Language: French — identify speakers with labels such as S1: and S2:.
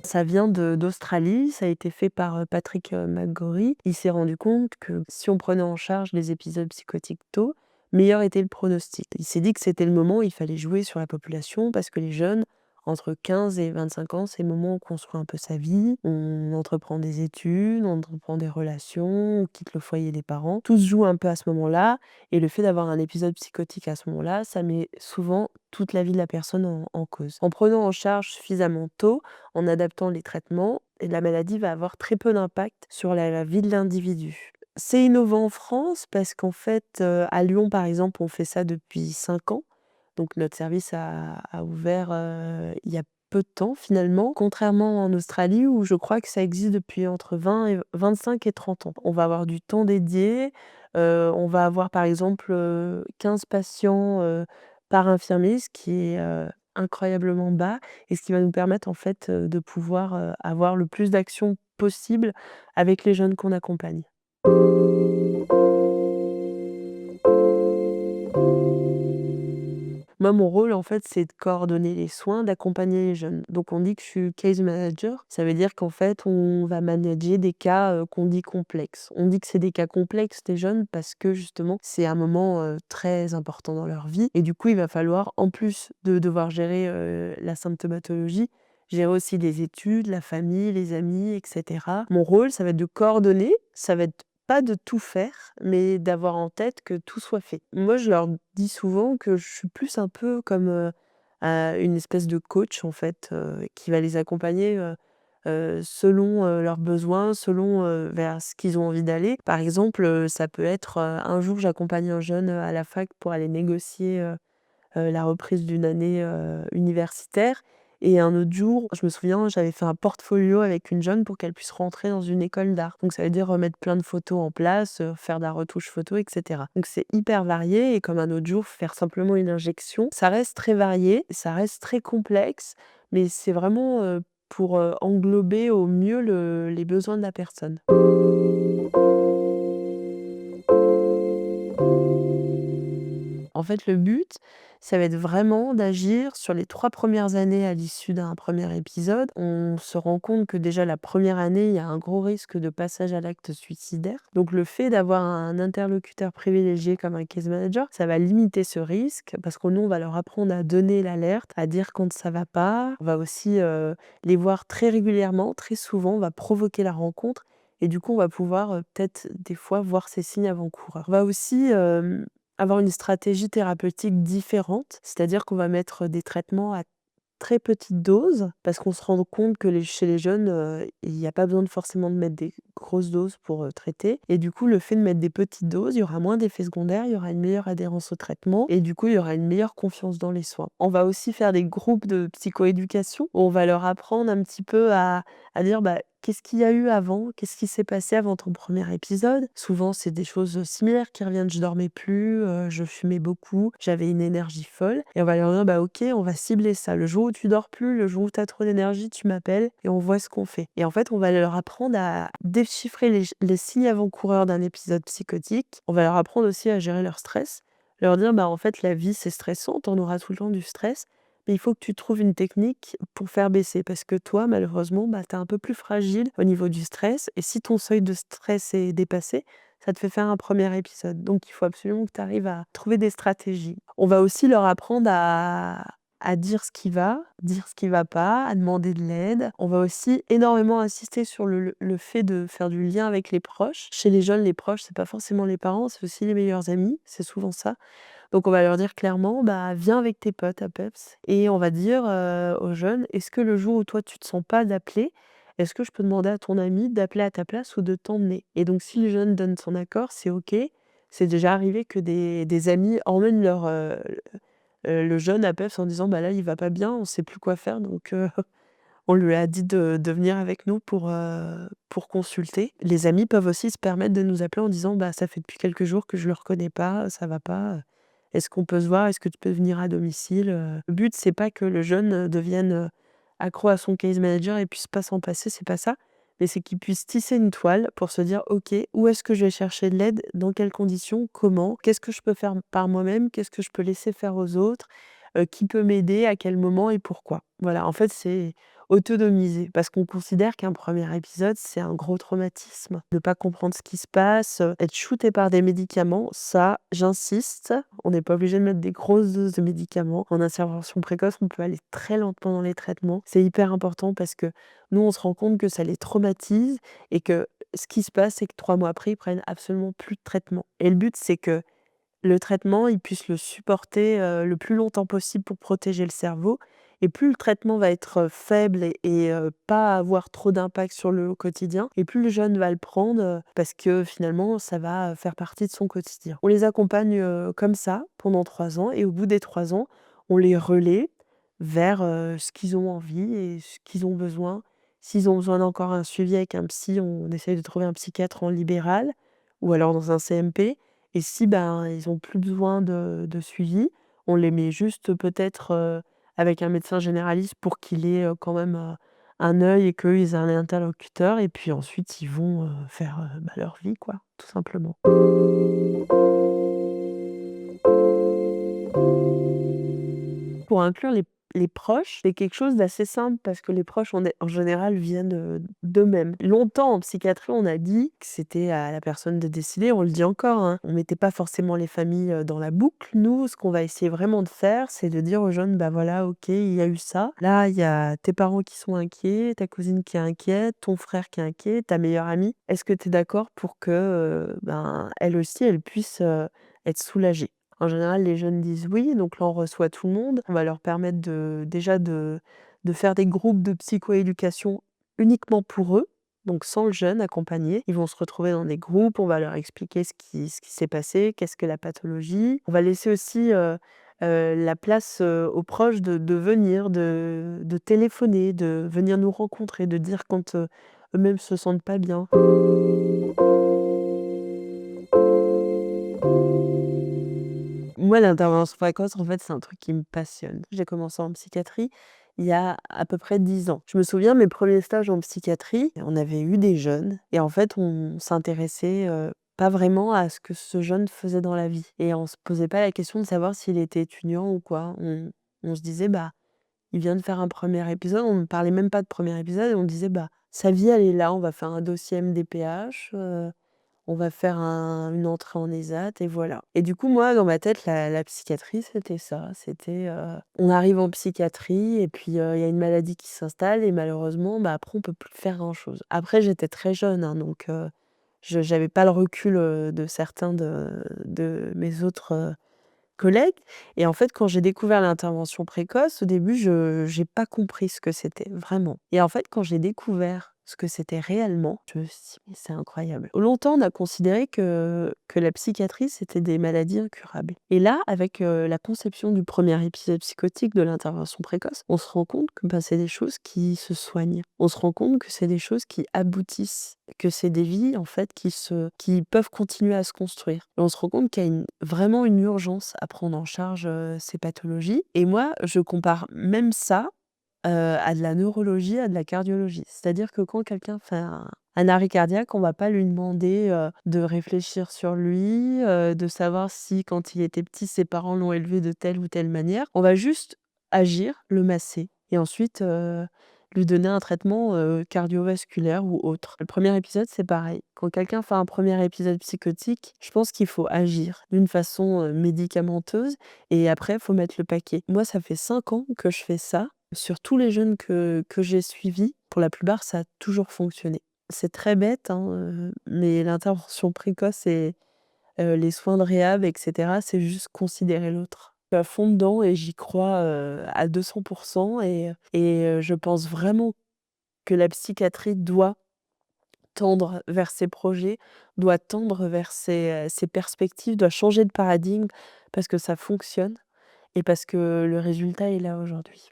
S1: Ça vient d'Australie, ça a été fait par, Patrick, McGorry. Il s'est rendu compte que si on prenait en charge les épisodes psychotiques tôt, meilleur était le pronostic. Il s'est dit que c'était le moment où il fallait jouer sur la population parce que les jeunes, entre 15 et 25 ans, c'est le moment où on construit un peu sa vie, on entreprend des études, on entreprend des relations, on quitte le foyer des parents. Tout se joue un peu à ce moment-là et le fait d'avoir un épisode psychotique à ce moment-là, ça met souvent toute la vie de la personne en cause. En prenant en charge suffisamment tôt, en adaptant les traitements, et la maladie va avoir très peu d'impact sur la vie de l'individu. C'est innovant en France parce qu'en fait, à Lyon, par exemple, on fait ça depuis 5 ans. Donc notre service a ouvert, il y a peu de temps finalement, contrairement en Australie où je crois que ça existe depuis entre 20 et 25 et 30 ans. On va avoir du temps dédié, on va avoir par exemple, 15 patients, par infirmier, ce qui est, incroyablement bas et ce qui va nous permettre en fait, de pouvoir, avoir le plus d'actions possible avec les jeunes qu'on accompagne. Moi, mon rôle, en fait, c'est de coordonner les soins, d'accompagner les jeunes. Donc, on dit que je suis case manager. Ça veut dire qu'en fait, on va manager des cas qu'on dit complexes. On dit que c'est des cas complexes des jeunes parce que justement, c'est un moment très important dans leur vie. Et du coup, il va falloir, en plus de devoir gérer la symptomatologie, gérer aussi les études, la famille, les amis, etc. Mon rôle, ça va être de coordonner, ça va être pas de tout faire, mais d'avoir en tête que tout soit fait. Moi, je leur dis souvent que je suis plus un peu comme, une espèce de coach en fait, qui va les accompagner, selon, leurs besoins, selon, vers ce qu'ils ont envie d'aller. Par exemple, ça peut être, un jour j'accompagne un jeune, à la fac pour aller négocier, la reprise d'une année, universitaire et un autre jour, je me souviens, j'avais fait un portfolio avec une jeune pour qu'elle puisse rentrer dans une école d'art. Donc ça veut dire remettre plein de photos en place, faire de la retouche photo et cetera. Donc c'est hyper varié et comme un autre jour, faire simplement une injection. Ça reste très varié, ça reste très complexe, mais c'est vraiment, pour, englober au mieux les besoins de la personne. En fait, le but, ça va être vraiment d'agir sur les 3 premières années à l'issue d'un premier épisode. On se rend compte que déjà la première année, il y a un gros risque de passage à l'acte suicidaire. Donc le fait d'avoir un interlocuteur privilégié comme un case manager, ça va limiter ce risque parce que nous, on va leur apprendre à donner l'alerte, à dire quand ça va pas. On va aussi, les voir très régulièrement, très souvent, on va provoquer la rencontre et du coup, on va pouvoir, peut-être des fois voir ces signes avant-coureurs. On va aussi, avoir une stratégie thérapeutique différente, c'est-à-dire qu'on va mettre des traitements à très petite dose, parce qu'on se rend compte que chez les jeunes, il n'y a pas besoin de forcément de mettre des grosses doses pour, traiter et du coup, le fait de mettre des petites doses, il y aura moins d'effets secondaires, il y aura une meilleure adhérence au traitement et du coup, il y aura une meilleure confiance dans les soins. On va aussi faire des groupes de psychoéducation où on va leur apprendre un petit peu à dire: «Bah, qu'est-ce qu'il y a eu avant? Qu'est-ce qui s'est passé avant ton premier épisode?» Souvent, c'est des choses, similaires qui reviennent. Je dormais plus, je fumais beaucoup, j'avais une énergie folle et on va leur dire: «Bah, OK, on va cibler ça. Le jour où tu dors plus, le jour où tu as trop d'énergie, tu m'appelles et on voit ce qu'on fait» et en fait, on va leur apprendre à déchiffrer les signes avant-coureurs d'un épisode psychotique. On va leur apprendre aussi à gérer leur stress, leur dire: «Bah, en fait, la vie, c'est stressant, tu en auras tout le temps du stress, mais il faut que tu trouves une technique pour faire baisser parce que toi, malheureusement, bah, tu es un peu plus fragile au niveau du stress et si ton seuil de stress est dépassé, ça te fait faire un premier épisode. Donc il faut absolument que tu arrives à trouver des stratégies. On va aussi leur apprendre à dire ce qui va, dire ce qui va pas, à demander de l'aide. On va aussi énormément insister sur le fait de faire du lien avec les proches. Chez les jeunes, les proches, c'est pas forcément les parents, c'est aussi les meilleurs amis, c'est souvent ça. Donc on va leur dire clairement: «Bah, viens avec tes potes à Peps» et on va dire, aux jeunes: «Est-ce que le jour où toi tu te sens pas d'appeler, est-ce que je peux demander à ton ami d'appeler à ta place ou de t'emmener?» et donc si le jeune donne son accord, c'est OK. C'est déjà arrivé que des amis emmènent le jeune à Peps en disant: «Bah, là, il va pas bien, on sait plus quoi faire donc on lui a dit de venir avec nous pour consulter». Les amis peuvent aussi se permettre de nous appeler en disant: «Bah, ça fait depuis quelques jours que je le reconnais pas, ça va pas, est-ce qu'on peut se voir? Est-ce que tu peux venir à domicile?» Le but, c'est pas que le jeune, devienne, accro à son case manager et puisse pas s'en passer, c'est pas ça. mais c'est qu'ils puissent tisser une toile pour se dire: «OK, où est-ce que je vais chercher de l'aide? Dans quelles conditions? Comment? Qu'est-ce que je peux faire par moi-même? Qu'est-ce que je peux laisser faire aux autres? Qui peut m'aider? À quel moment et pourquoi?» Voilà, en fait, c'est autonomiser parce qu'on considère qu'un premier épisode, c'est un gros traumatisme. De pas comprendre ce qui se passe, être shooté par des médicaments, ça, j'insiste, on n'est pas obligé de mettre des grosses doses de médicaments. En intervention précoce, on peut aller très lentement dans les traitements. C'est hyper important parce que nous, on se rend compte que ça les traumatise et que ce qui se passe, c'est que 3 mois après, ils prennent absolument plus de traitement et le but, c'est que le traitement, ils puissent le supporter, le plus longtemps possible pour protéger le cerveau et plus le traitement va être, faible et pas avoir trop d'impact sur le quotidien et plus le jeune va le prendre, parce que finalement ça va, faire partie de son quotidien. On les accompagne, comme ça pendant 3 ans et au bout des 3 ans, on les relaie vers, ce qu'ils ont envie et ce qu'ils ont besoin. S'ils ont besoin d'encore un suivi avec un psy, on essaye de trouver un psychiatre en libéral ou alors dans un CMP. Et si, ben, ils ont plus besoin de suivi, on les met juste peut-être, avec un médecin généraliste pour qu'il ait, quand même, un œil et qu'eux, ils aient un interlocuteur et puis ensuite ils vont, faire, bah, leur vie quoi, tout simplement. Pour inclure les proches, c'est quelque chose d'assez simple parce que les proches, en général, viennent, d'eux-mêmes. Longtemps, en psychiatrie, on a dit que c'était à la personne de décider, on le dit encore, hein. On mettait pas forcément les familles, dans la boucle. Nous, ce qu'on va essayer vraiment de faire, c'est de dire aux jeunes: «Bah, voilà, OK, il y a eu ça. Là, il y a tes parents qui sont inquiets, ta cousine qui est inquiète, ton frère qui est inquiet, ta meilleure amie. Est-ce que tu es d'accord pour que, ben, elle aussi, elle puisse, être soulagée?» En général, les jeunes disent oui, donc là, on reçoit tout le monde. On va leur permettre déjà de faire des groupes de psychoéducation uniquement pour eux, donc sans le jeune accompagné. Ils vont se retrouver dans des groupes, on va leur expliquer ce qui s'est passé, qu'est-ce que la pathologie. On va laisser aussi la place aux proches de venir, de téléphoner, de venir nous rencontrer, de dire quand eux-mêmes se sentent pas bien. Moi, l'intervention précoce, en fait, c'est un truc qui me passionne. J'ai commencé en psychiatrie il y a à peu près 10 ans. Je me souviens, mes premiers stages en psychiatrie, on avait eu des jeunes et en fait, on s'intéressait, pas vraiment à ce que ce jeune faisait dans la vie et on se posait pas la question de savoir s'il était étudiant ou quoi. On se disait: «Bah, il vient de faire un premier épisode», on ne parlait même pas de premier épisode et on disait: «Bah, sa vie, elle est là, on va faire un dossier MDPH, on va faire une entrée en ÉSAT et voilà». Et du coup, moi, dans ma tête, la psychiatrie, c'était ça. C'était, on arrive en psychiatrie et puis, il y a une maladie qui s'installe et malheureusement, bah, après on peut plus faire grand-chose. Après, j'étais très jeune, hein, donc je j'avais pas le recul, de certains de mes autres, collègues et en fait, quand j'ai découvert l'intervention précoce, au début, je j'ai pas compris ce que c'était, vraiment et en fait, quand j'ai découvert ce que c'était réellement, je me suis dit: «Mais c'est incroyable». Longtemps, on a considéré que la psychiatrie, c'était des maladies incurables et là, avec, la conception du premier épisode psychotique de l'intervention précoce, on se rend compte que, bah, c'est des choses qui se soignent. On se rend compte que c'est des choses qui aboutissent, que c'est des vies, en fait, qui peuvent continuer à se construire et on se rend compte qu'il y a vraiment une urgence à prendre en charge, ces pathologies et moi, je compare même ça, à de la neurologie, à de la cardiologie. C'est-à-dire que quand quelqu'un fait un arrêt cardiaque, on va pas lui demander, de réfléchir sur lui, de savoir si quand il était petit, ses parents l'ont élevé de telle ou telle manière. On va juste agir, le masser et ensuite, lui donner un traitement, cardiovasculaire ou autre. Le premier épisode, c'est pareil. Quand quelqu'un fait un premier épisode psychotique, je pense qu'il faut agir d'une façon, médicamenteuse et après, il faut mettre le paquet. Moi, ça fait 5 ans que je fais ça. Sur tous les jeunes que j'ai suivis, pour la plupart, ça a toujours fonctionné. C'est très bête, hein, mais l'intervention précoce et les soins de réhab et cetera, c'est juste considérer l'autre. Je suis à fond dedans et j'y crois, à 200 et je pense vraiment que la psychiatrie doit tendre vers ces projets, doit tendre vers ces perspectives, doit changer de paradigme parce que ça fonctionne et parce que le résultat est là aujourd'hui.